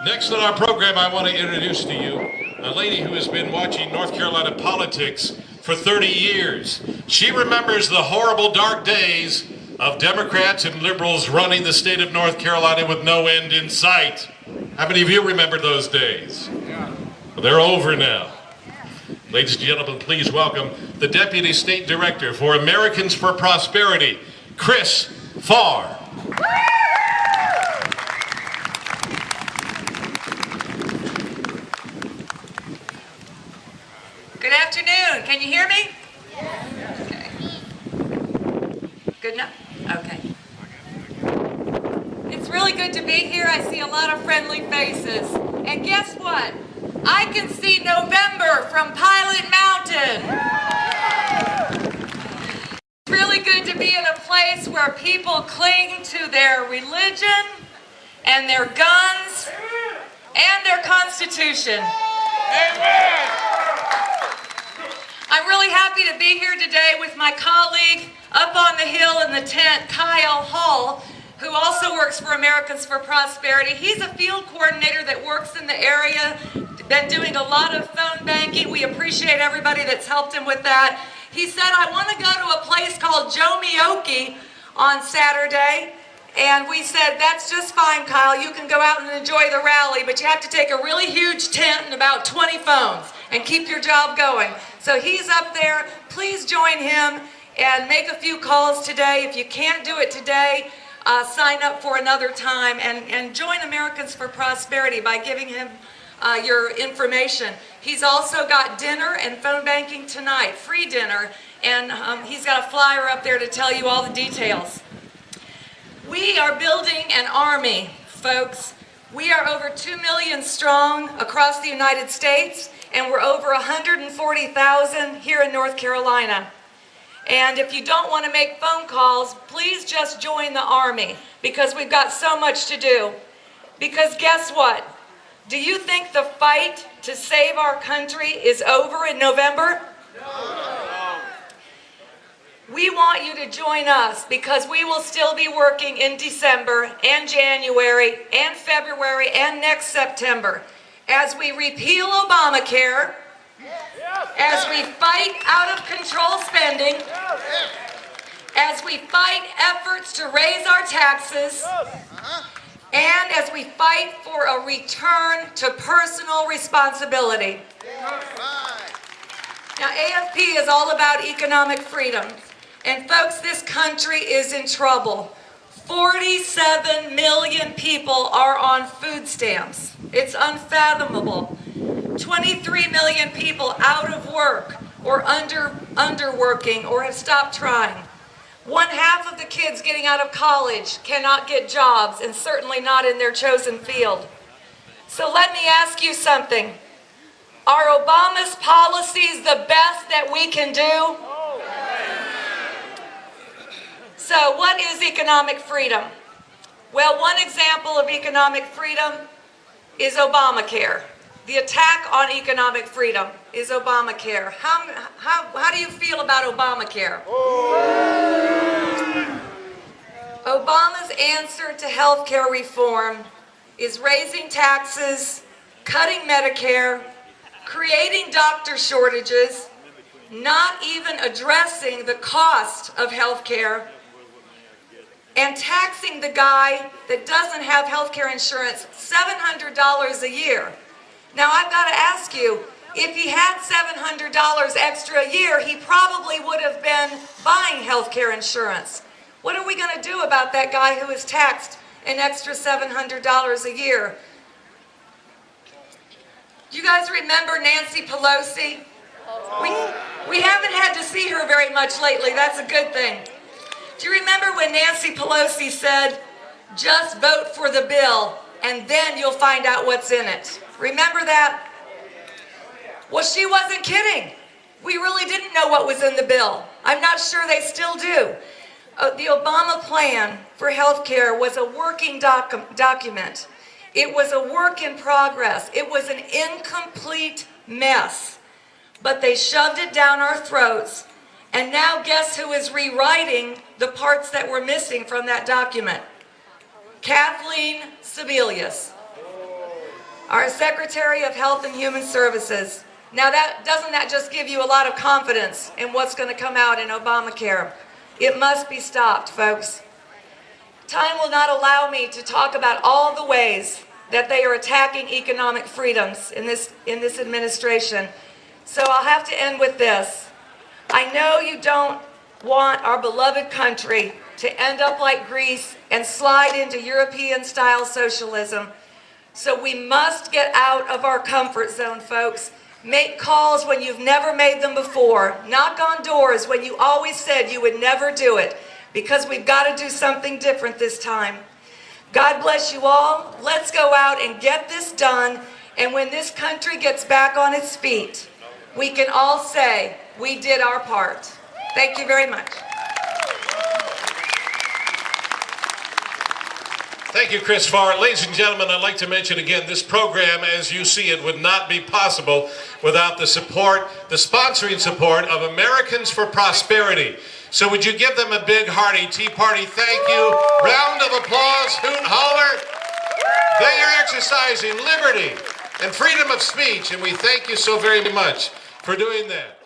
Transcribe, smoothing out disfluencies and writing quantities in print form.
Next on our program, I want to introduce to you a lady who has been watching North Carolina politics for 30 years. She remembers the horrible dark days of Democrats and liberals running the state of North Carolina with no end in sight. How many of you remember those days? Well, they're over now. Ladies and gentlemen, please welcome the Deputy State Director for Americans for Prosperity, Farr. Good afternoon. Can you hear me? Okay. Good enough? Okay. It's really good to be here. I see a lot of friendly faces. And guess what? I can see November from Pilot Mountain. It's really good to be in a place where people cling to their religion and their guns and their Constitution. Amen. I'm really happy to be here today with my colleague up on the hill in the tent, Kyle Hall, who also works for Americans for Prosperity. He's a field coordinator that works in the area, been doing a lot of phone banking. We appreciate everybody that's helped him with that. He said, I want to go to a place called Jomeokee on Saturday. And we said, that's just fine, Kyle. You can go out and enjoy the rally, but you have to take a really huge tent and about 20 phones and keep your job going. So he's up there. Please join him and make a few calls today. If you can't do it today, sign up for another time and join Americans for Prosperity by giving him your information. He's also got dinner and phone banking tonight, free dinner, and he's got a flyer up there to tell you all the details. We are building an army, folks. We are over 2 million strong across the United States, and we're over 140,000 here in North Carolina. And if you don't want to make phone calls, please just join the Army, because we've got so much to do. Because guess what? Do you think the fight to save our country is over in November? No. We want you to join us, because we will still be working in December and January and February and next September as we repeal Obamacare, as we fight out of control spending, as we fight efforts to raise our taxes, and as we fight for a return to personal responsibility. Now, AFP is all about economic freedom. And folks, this country is in trouble. 47 million people are on food stamps. It's unfathomable. 23 million people out of work or underworking or have stopped trying. 1/2 of the kids getting out of college cannot get jobs, and certainly not in their chosen field. So let me ask you something. Are Obama's policies the best that we can do? So what is economic freedom? Well, one example of economic freedom is Obamacare. The attack on economic freedom is Obamacare. How do you feel about Obamacare? Obama's answer to health care reform is raising taxes, cutting Medicare, creating doctor shortages, not even addressing the cost of health care, and taxing the guy that doesn't have health care insurance $700 a year. Now, I've got to ask you, if he had $700 extra a year, he probably would have been buying health care insurance. What are we going to do about that guy who is taxed an extra $700 a year? Do you guys remember Nancy Pelosi? We haven't had to see her very much lately. That's a good thing. Do you remember when Nancy Pelosi said, just vote for the bill and then you'll find out what's in it? Remember that? Well, she wasn't kidding. We really didn't know what was in the bill. I'm not sure they still do. The Obama plan for health care was a working document. It was a work in progress. It was an incomplete mess. But they shoved it down our throats. And now guess who is rewriting the parts that were missing from that document? Kathleen Sebelius. our Secretary of Health and Human Services. Now, doesn't that just give you a lot of confidence in what's going to come out in Obamacare? It must be stopped, folks. Time will not allow me to talk about all the ways that they are attacking economic freedoms in this administration. So I'll have to end with this. I know you don't want our beloved country to end up like Greece and slide into European-style socialism. So we must get out of our comfort zone, folks. Make calls when you've never made them before. Knock on doors when you always said you would never do it, because we've got to do something different this time. God bless you all. Let's go out and get this done. And when this country gets back on its feet, we can all say we did our part. Thank you very much. Thank you, Chris Farr. Ladies and gentlemen, I'd like to mention again, this program, as you see it, would not be possible without the support, the sponsoring support of Americans for Prosperity. So would you give them a big, hearty Tea Party thank you? Round of applause, hoot, holler. They are exercising liberty and freedom of speech, and we thank you so very much for doing that.